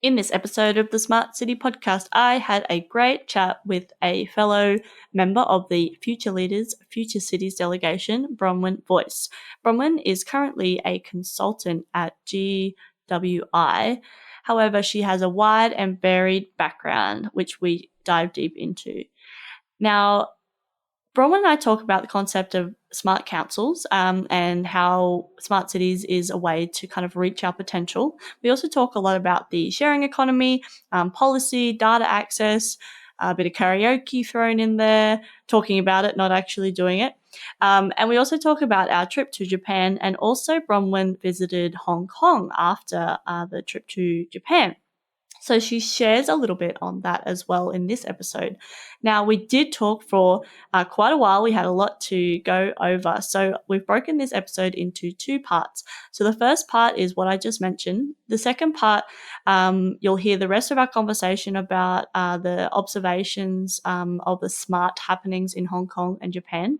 In this episode of the Smart City podcast, I had a great chat with a fellow member of the Future Leaders, Future Cities delegation, Bronwyn Voyce. Bronwyn is currently a consultant at GWI. However, she has a wide and varied background, which we dive deep into. Now, Bronwyn and I talk about the concept of smart councils and how smart cities is a way to kind of reach our potential. We also talk a lot about the sharing economy, policy, data access, a bit of karaoke thrown in there, talking about it, not actually doing it. And we also talk about our trip to Japan, and also Bronwyn visited Hong Kong after the trip to Japan. So she shares a little bit on that as well in this episode. Now, we did talk for quite a while. We had a lot to go over. So we've broken this episode into two parts. So the first part is what I just mentioned. The second part, you'll hear the rest of our conversation about the observations of the smart happenings in Hong Kong and Japan,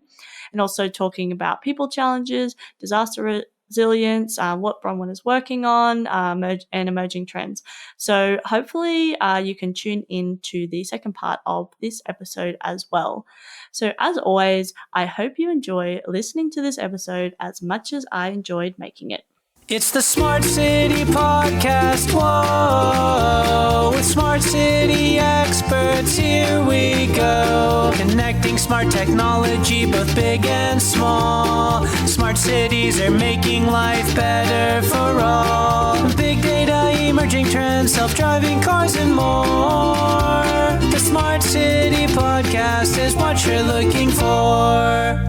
and also talking about people challenges, disaster resilience, what Bronwyn is working on, and emerging trends. So hopefully you can tune in to the second part of this episode as well. So as always, I hope you enjoy listening to this episode as much as I enjoyed making it. It's the Smart City Podcast, whoa, with Smart City experts, here we go. Connecting smart technology, both big and small. Smart cities are making life better for all. Big data, emerging trends, self-driving cars and more. The Smart City Podcast is what you're looking for.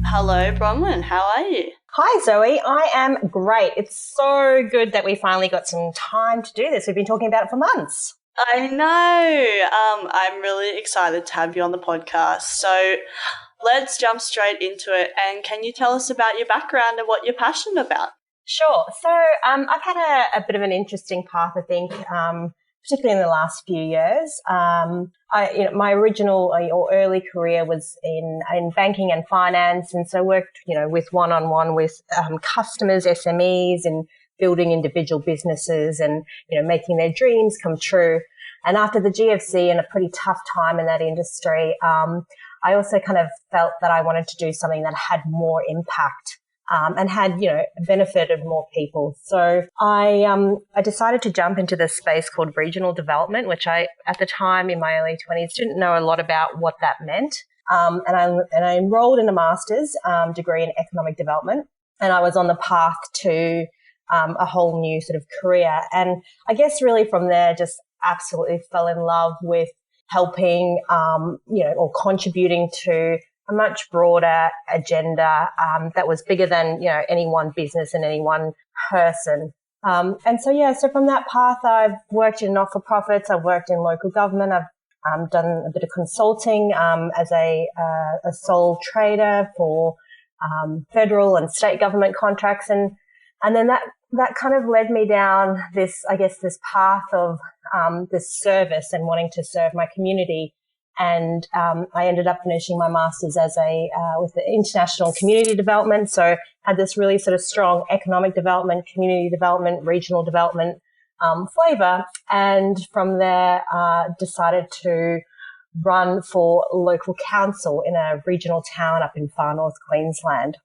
Hello, Bronwyn. How are you? Hi, Zoe. I am great. It's so good that we finally got some time to do this. We've been talking about it for months. I know. I'm really excited to have you on the podcast. So let's jump straight into it. And can you tell us about your background and what you're passionate about? Sure. So I've had a bit of an interesting path, I think, particularly in the last few years. My original or early career was in banking and finance, and so worked, with one-on-one with customers, SMEs, and building individual businesses, and making their dreams come true. And after the GFC and a pretty tough time in that industry, I also kind of felt that I wanted to do something that had more impact. And had, benefited more people. So I decided to jump into this space called regional development, which I, at the time in my early 20s, didn't know a lot about what that meant. And I enrolled in a master's degree in economic development, and I was on the path to a whole new sort of career. And I guess really from there, just absolutely fell in love with helping, or contributing to a much broader agenda that was bigger than any one business and any one person. So from that path, I've worked in not-for-profits, I've worked in local government, I've done a bit of consulting as a sole trader for federal and state government contracts, and then that kind of led me down this path of this service and wanting to serve my community. And I ended up finishing my master's as with the international community development. So had this really sort of strong economic development, community development, regional development flavor. And from there, decided to run for local council in a regional town up in far north Queensland.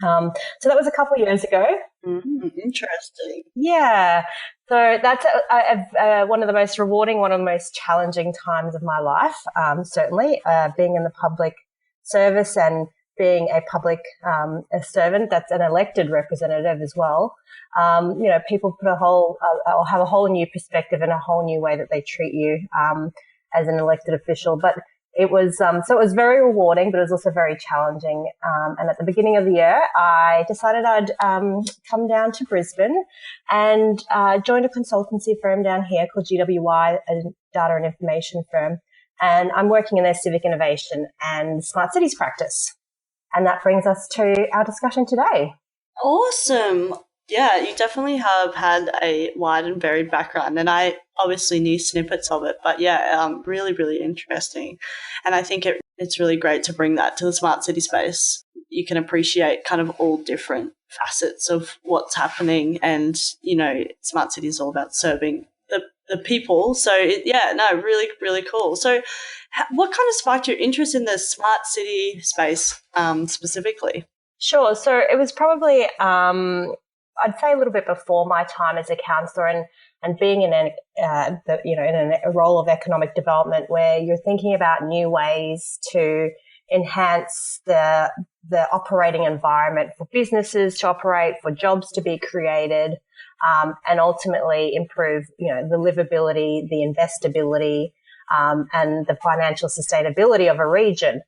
So that was a couple of years ago. Mm-hmm. Interesting. Yeah. So that's one of the most rewarding, one of the most challenging times of my life, certainly, being in the public service and being a public a servant that's an elected representative as well. People put have a whole new perspective and a whole new way that they treat you as an elected official. But it was so it was very rewarding, but it was also very challenging. And at the beginning of the year, I decided I'd come down to Brisbane and joined a consultancy firm down here called GWI, a data and information firm. And I'm working in their civic innovation and smart cities practice. And that brings us to our discussion today. Awesome. Yeah, you definitely have had a wide and varied background, and I obviously knew snippets of it, but really, really interesting. And I think it's really great to bring that to the smart city space. You can appreciate kind of all different facets of what's happening, and, smart city is all about serving the people. So really, really cool. So what kind of sparked your interest in the smart city space specifically? Sure. So it was probably, I'd say a little bit before my time as a counsellor and being in a role of economic development where you're thinking about new ways to enhance the operating environment for businesses to operate, for jobs to be created, and ultimately improve, the livability, the investability, and the financial sustainability of a region.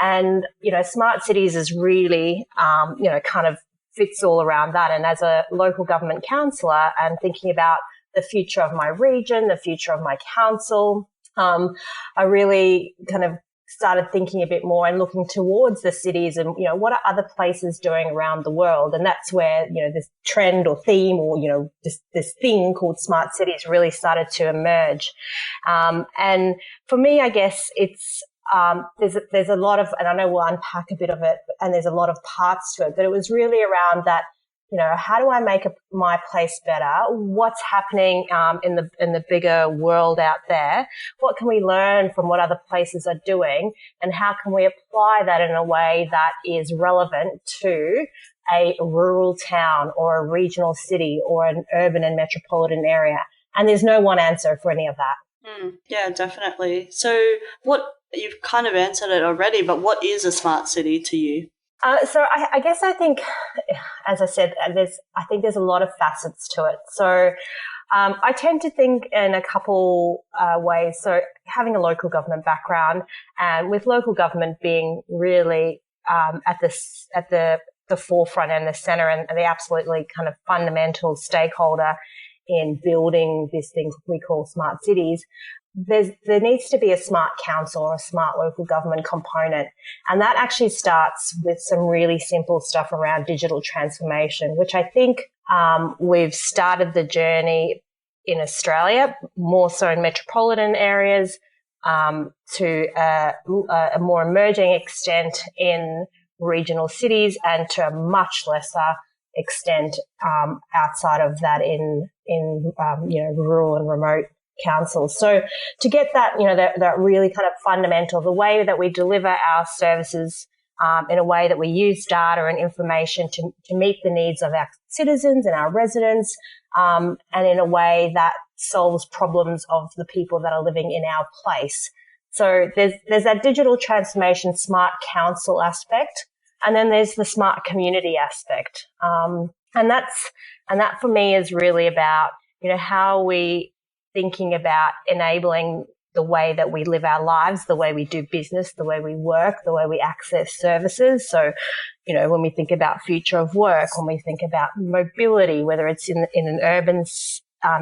And, smart cities is really, kind of fits all around that. And as a local government councillor and thinking about the future of my region, the future of my council, I really kind of started thinking a bit more and looking towards the cities and, what are other places doing around the world? And that's where, this trend or theme or, this thing called smart cities really started to emerge. And for me, I guess it's, there's a lot of, and I know we'll unpack a bit of it, and there's a lot of parts to it, but it was really around that, how do I make my place better? What's happening in the bigger world out there? What can we learn from what other places are doing? And how can we apply that in a way that is relevant to a rural town or a regional city or an urban and metropolitan area? And there's no one answer for any of that. Yeah, definitely. So you've kind of answered it already, but what is a smart city to you? So I think, as I said, I think there's a lot of facets to it. So I tend to think in a couple ways. So having a local government background, and with local government being really at the forefront and the centre and the absolutely kind of fundamental stakeholder in building this thing we call smart cities, there needs to be a smart council or a smart local government component. And that actually starts with some really simple stuff around digital transformation, which I think we've started the journey in Australia, more so in metropolitan areas, to a more emerging extent in regional cities, and to a much lesser extent outside of that in rural and remote councils. So to get that, that really kind of fundamental, the way that we deliver our services in a way that we use data and information to meet the needs of our citizens and our residents, and in a way that solves problems of the people that are living in our place. So there's that digital transformation, smart council aspect, and then there's the smart community aspect. And that for me is really about, how are we thinking about enabling the way that we live our lives, the way we do business, the way we work, the way we access services. So, when we think about future of work, when we think about mobility, whether it's in an urban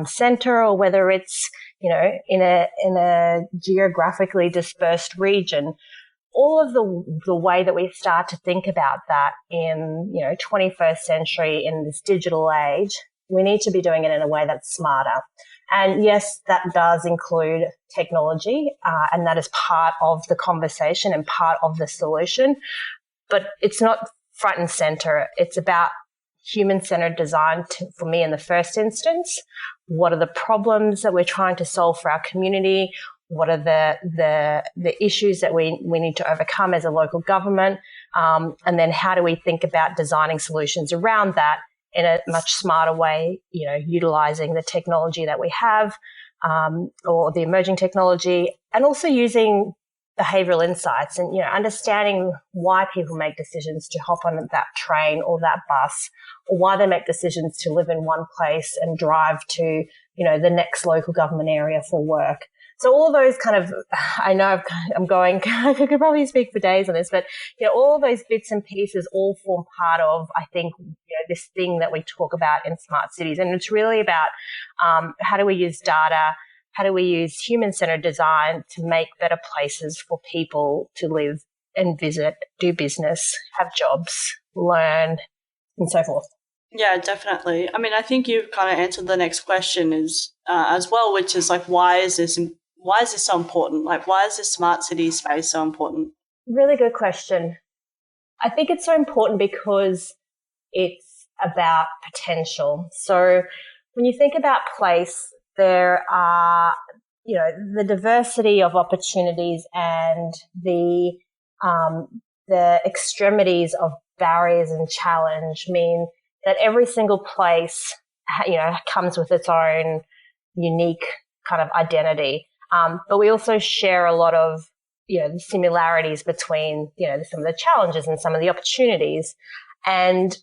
centre or whether it's, in a geographically dispersed region, all of the way that we start to think about that in, 21st century in this digital age, we need to be doing it in a way that's smarter. And yes, that does include technology, and that is part of the conversation and part of the solution. But it's not front and center. It's about human-centered design for me in the first instance. What are the problems that we're trying to solve for our community? What are the issues that we need to overcome as a local government? And then how do we think about designing solutions around that in a much smarter way, utilizing the technology that we have, or the emerging technology, and also using behavioral insights and, understanding why people make decisions to hop on that train or that bus, or why they make decisions to live in one place and drive to, the next local government area for work. So all those kind of, I know I'm going, I could probably speak for days on this, but, all those bits and pieces all form part of, I think, this thing that we talk about in smart cities. And it's really about how do we use data, how do we use human-centered design to make better places for people to live and visit, do business, have jobs, learn, and so forth. Yeah, definitely. I mean, I think you've kind of answered the next question is as well, which is like, why is this so important? Like, why is this smart city space so important? Really good question. I think it's so important because it's about potential. So when you think about place, there are, the diversity of opportunities and the extremities of barriers and challenge mean that every single place, comes with its own unique kind of identity. But we also share a lot of, the similarities between, some of the challenges and some of the opportunities. And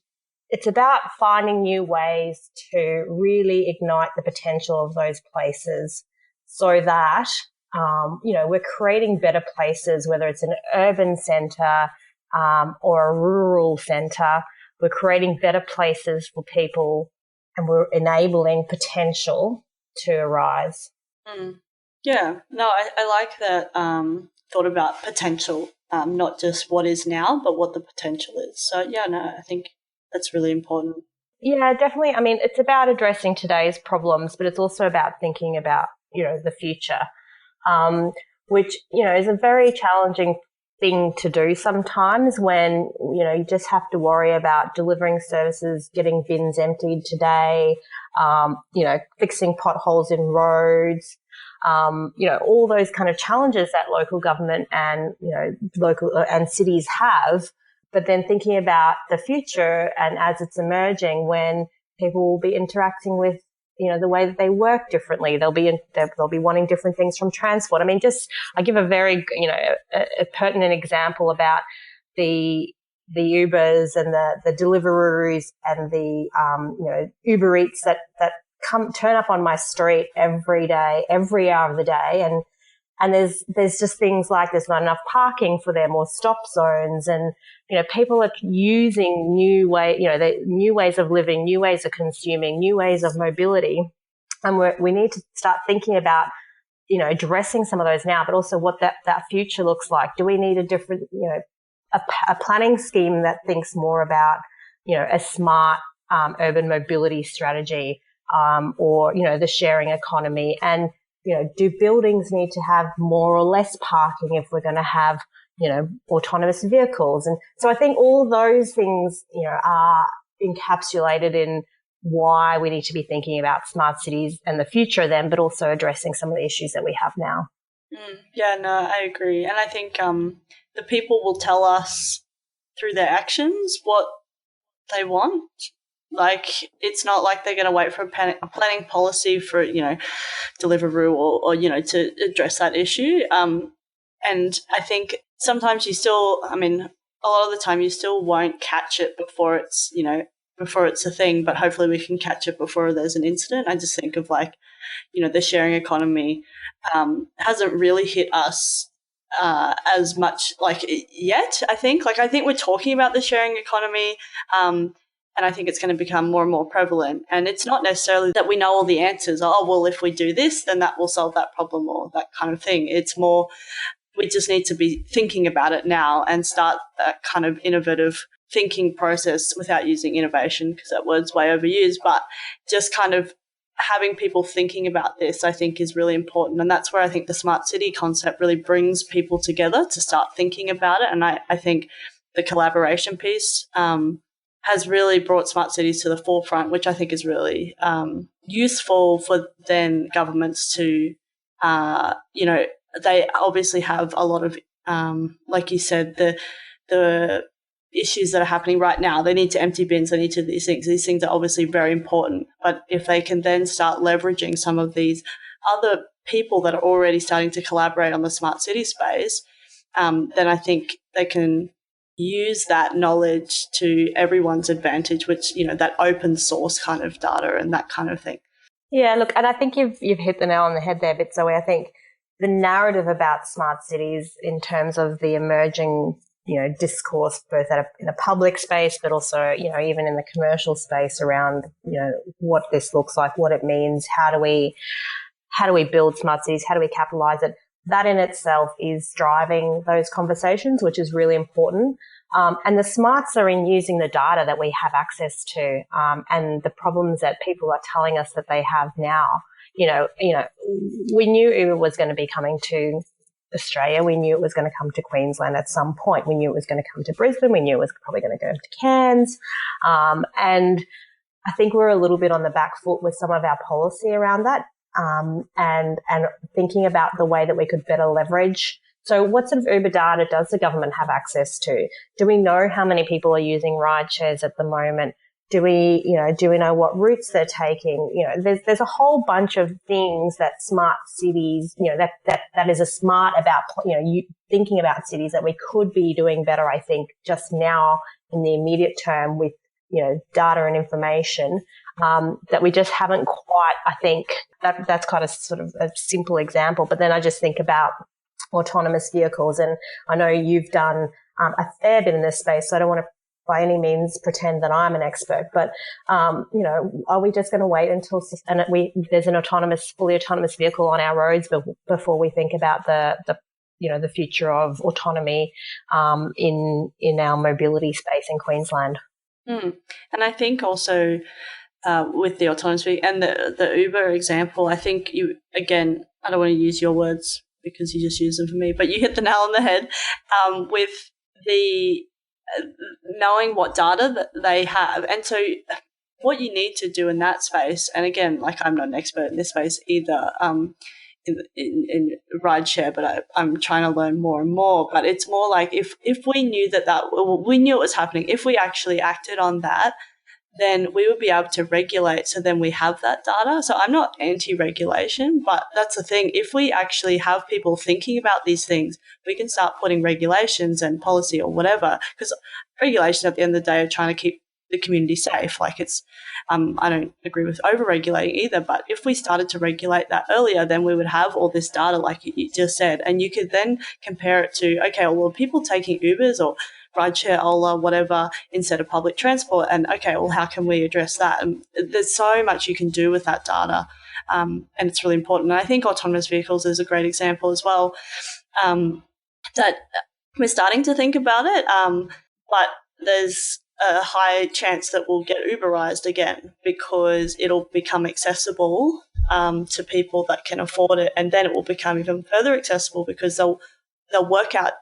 it's about finding new ways to really ignite the potential of those places so that, we're creating better places, whether it's an urban centre or a rural centre. We're creating better places for people and we're enabling potential to arise. Yeah, no, I like that thought about potential, not just what is now, but what the potential is. So, yeah, no, I think that's really important. Yeah, definitely. I mean, it's about addressing today's problems, but it's also about thinking about, the future, which, is a very challenging thing to do sometimes when, you just have to worry about delivering services, getting bins emptied today, fixing potholes in roads, all those kind of challenges that local government and, local and cities have. But then thinking about the future and as it's emerging, when people will be interacting with, the way that they work differently, they'll be wanting different things from transport. I mean, I give a very, a pertinent example about the Ubers and the Deliveroo's and the, Uber Eats that turn up on my street every day, every hour of the day. And there's just things like there's not enough parking for them or stop zones. And, people are using new ways of living, new ways of consuming, new ways of mobility. And we need to start thinking about, addressing some of those now, but also what that future looks like. Do we need a different, a planning scheme that thinks more about, a smart urban mobility strategy, or, the sharing economy? And, do buildings need to have more or less parking if we're going to have, autonomous vehicles? And so I think all those things, are encapsulated in why we need to be thinking about smart cities and the future of them, but also addressing some of the issues that we have now. Yeah, no, I agree. And I think the people will tell us through their actions what they want. Like, it's not like they're going to wait for a planning policy for, Deliveroo or, to address that issue. And I think sometimes a lot of the time you still won't catch it before it's a thing, but hopefully we can catch it before there's an incident. I just think of the sharing economy hasn't really hit us as much yet, I think. I think we're talking about the sharing economy, and I think it's going to become more and more prevalent. And it's not necessarily that we know all the answers. Oh, well, if we do this, then that will solve that problem or that kind of thing. It's more, we just need to be thinking about it now and start that kind of innovative thinking process without using innovation, because that word's way overused, but just kind of having people thinking about this, I think, is really important. And that's where I think the smart city concept really brings people together to start thinking about it. And I think the collaboration piece has really brought smart cities to the forefront, which I think is really useful for then governments to, they obviously have a lot of, like you said, the issues that are happening right now. They need to empty bins. They need to these things. These things are obviously very important. But if they can then start leveraging some of these other people that are already starting to collaborate on the smart city space, then I think they can use that knowledge to everyone's advantage, which, that open source kind of data and that kind of thing. Yeah, look, and I think you've hit the nail on the head there, Bitzoe. I think the narrative about smart cities in terms of the emerging, discourse, both in a public space, but also, even in the commercial space around, what this looks like, what it means, how do we build smart cities, how do we capitalize it? That in itself is driving those conversations, which is really important. And the smarts are in using the data that we have access to, and the problems that people are telling us that they have now. We knew Uber was going to be coming to Australia. We knew it was going to come to Queensland at some point. We knew it was going to come to Brisbane. We knew it was probably going to go to Cairns. And I think we're a little bit on the back foot with some of our policy around that. and thinking about the way that we could better leverage. So what sort of Uber data does the government have access to? Do we know how many people are using ride shares at the moment? Do we know what routes they're taking? There's a whole bunch of things that smart cities, that is a smart about, you thinking about cities that we could be doing better, I think, just now in the immediate term with, data and information, that we just haven't quite, I think that's quite a sort of a simple example. But then I just think about autonomous vehicles, and I know you've done a fair bit in this space, so I don't want to by any means pretend that I'm an expert, but, are we just going to wait until there's an fully autonomous vehicle on our roads before we think about the future of autonomy, in our mobility space in Queensland? And I think also, with the autonomous vehicle and the Uber example, I think I don't want to use your words because you just use them for me, but you hit the nail on the head, with the knowing what data that they have. And so what you need to do in that space, and again, like I'm not an expert in this space either, in rideshare, but I'm trying to learn more and more. But it's more like if we knew we knew it was happening, if we actually acted on that, then we would be able to regulate. So then we have that data. So I'm not anti-regulation, but that's the thing. If we actually have people thinking about these things, we can start putting regulations and policy or whatever, because regulation at the end of the day are trying to keep the community safe. Like it's, I don't agree with over-regulating either, but if we started to regulate that earlier, then we would have all this data like you just said, and you could then compare it to, okay, well, people taking Ubers or rideshare, Ola, whatever, instead of public transport. And, okay, well, how can we address that? And there's so much you can do with that data, and it's really important. And I think autonomous vehicles is a great example as well, that we're starting to think about it, but there's a high chance that we'll get Uberized again because it'll become accessible to people that can afford it, and then it will become even further accessible because they'll work out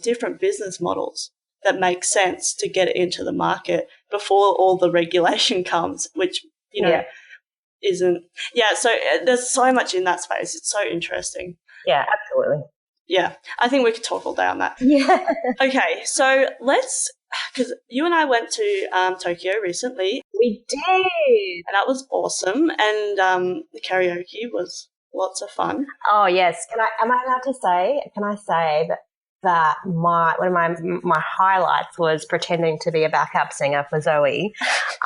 different business models that make sense to get it into the market before all the regulation comes, which, isn't. Yeah, so there's so much in that space. It's so interesting. Yeah, absolutely. Yeah, I think we could talk all day on that. Yeah. Okay, so because you and I went to Tokyo recently. We did. And that was awesome. And the karaoke was lots of fun. Oh, yes. Am I allowed to say, can I say that one of my highlights was pretending to be a backup singer for Zoe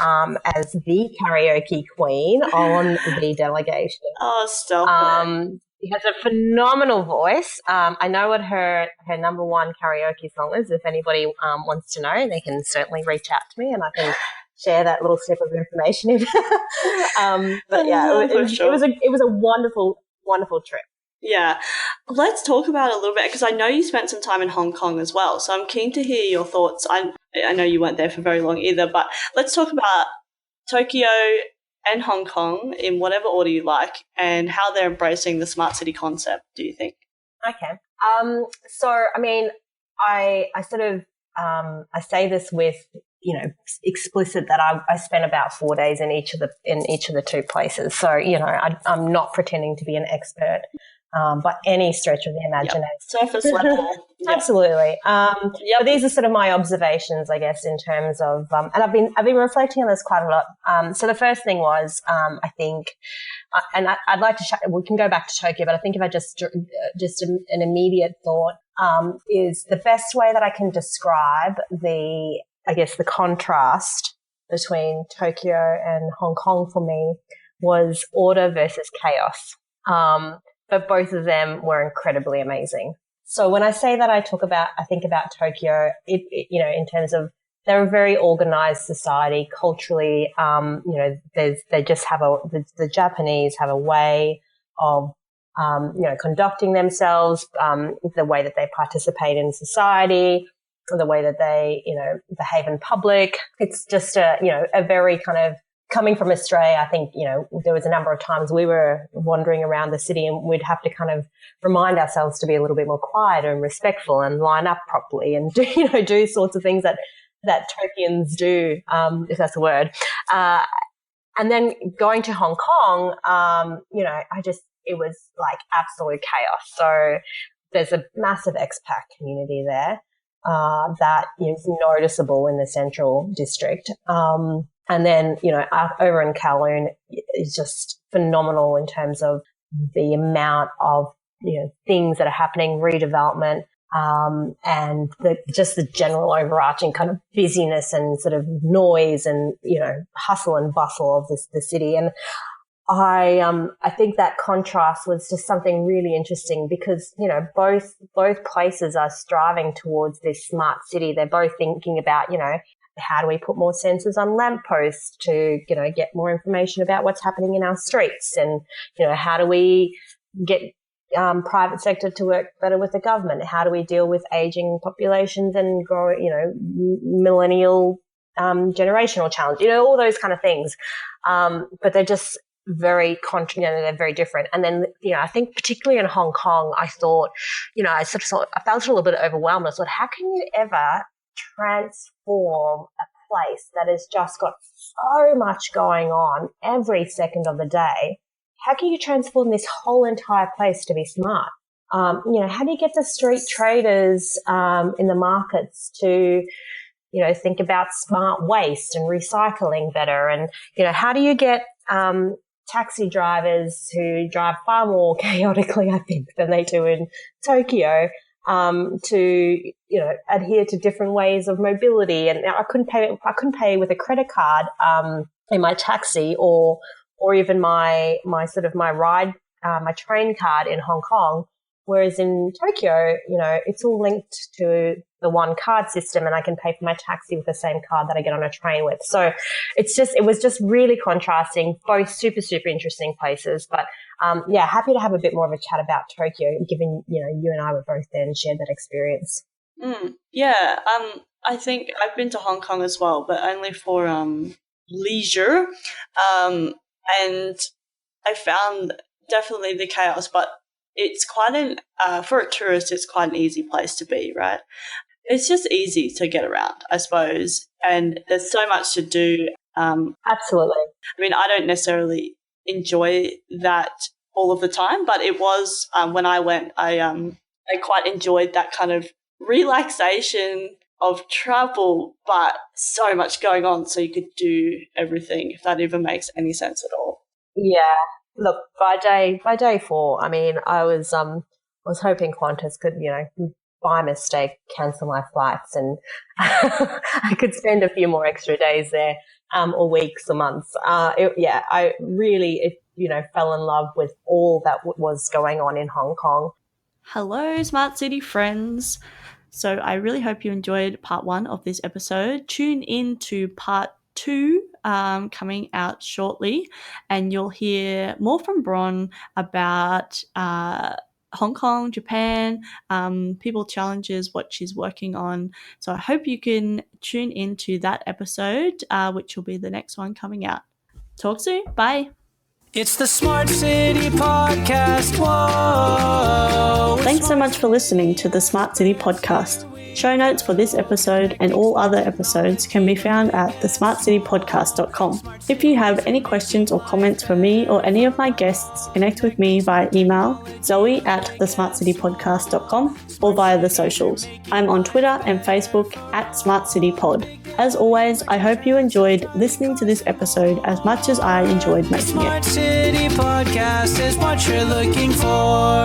as the karaoke queen on the delegation. Oh, stop it. She has a phenomenal voice. I know what her number one karaoke song is. If anybody wants to know, they can certainly reach out to me and I can share that little snip of information. But yeah, it was a wonderful, wonderful trip. Yeah. Let's talk about it a little bit because I know you spent some time in Hong Kong as well. So I'm keen to hear your thoughts. I know you weren't there for very long either, but let's talk about Tokyo and Hong Kong in whatever order you like and how they're embracing the smart city concept, do you think? Okay. So, I mean, I sort of, I say this with, explicit that I spent about 4 days in each of the two places. So, I'm not pretending to be an expert by any stretch of the imagination. Yep. Surface level. Yep. Absolutely. But these are sort of my observations, I guess, in terms of, and I've been reflecting on this quite a lot. So the first thing was, I think, and I'd like to, we can go back to Tokyo, but I think if I just an immediate thought, is the best way that I can describe the contrast between Tokyo and Hong Kong for me was order versus chaos. But both of them were incredibly amazing. So when I say that I think about Tokyo, in terms of they're a very organized society culturally. They just have the Japanese have a way of, conducting themselves, the way that they participate in society, the way that they, behave in public. It's just a very kind of, coming from Australia, I think, there was a number of times we were wandering around the city and we'd have to kind of remind ourselves to be a little bit more quiet and respectful and line up properly and do sorts of things that Tokyoans do, if that's a word. And then going to Hong Kong, it was like absolute chaos. So there's a massive expat community there that is noticeable in the central district. And then, over in Kowloon is just phenomenal in terms of the amount of, things that are happening, redevelopment, and the general overarching kind of busyness and sort of noise and, hustle and bustle of the city. And I think that contrast was just something really interesting because, both places are striving towards this smart city. They're both thinking about, how do we put more sensors on lampposts to, get more information about what's happening in our streets? And, how do we get private sector to work better with the government? How do we deal with aging populations and grow, millennial generational challenge? All those kind of things. But they're just very they're very different. And then, I think particularly in Hong Kong, I thought, I felt a little bit overwhelmed. I thought, how can you ever transform a place that has just got so much going on every second of the day? How can you transform this whole entire place to be smart? How do you get the street traders in the markets to, think about smart waste and recycling better? And, how do you get taxi drivers who drive far more chaotically, I think, than they do in Tokyo, to, adhere to different ways of mobility? And I couldn't pay with a credit card in my taxi or even my ride, my train card in Hong Kong. Whereas in Tokyo, it's all linked to the one card system, and I can pay for my taxi with the same card that I get on a train with. So it was just really contrasting, both super, super interesting places. But happy to have a bit more of a chat about Tokyo, given, you and I were both there and shared that experience. I think I've been to Hong Kong as well, but only for leisure. And I found definitely the chaos, but it's quite for a tourist, it's quite an easy place to be, right? It's just easy to get around, I suppose, and there's so much to do. Absolutely. I mean, I don't necessarily enjoy that all of the time, but it was when I went, I quite enjoyed that kind of relaxation of travel, but so much going on, so you could do everything, if that even makes any sense at all. Yeah. Look, by day 4, I mean, I was hoping Qantas could, by mistake, cancel my flights, and I could spend a few more extra days there, or weeks or months. I really, fell in love with all that was going on in Hong Kong. Hello, Smart City friends. So I really hope you enjoyed part 1 of this episode. Tune in to part 2 coming out shortly, and you'll hear more from Bron about Hong Kong, Japan, people challenges, what she's working on. So I hope you can tune into that episode, which will be the next one coming out. Talk soon. Bye. It's the Smart City Podcast. Whoa! Thanks so much for listening to the Smart City Podcast. Show notes for this episode and all other episodes can be found at thesmartcitypodcast.com. If you have any questions or comments for me or any of my guests, connect with me via email, zoe@thesmartcitypodcast.com, or via the socials. I'm on Twitter and Facebook @SmartCityPod. As always, I hope you enjoyed listening to this episode as much as I enjoyed making it. Smart City Podcast is what you're looking for.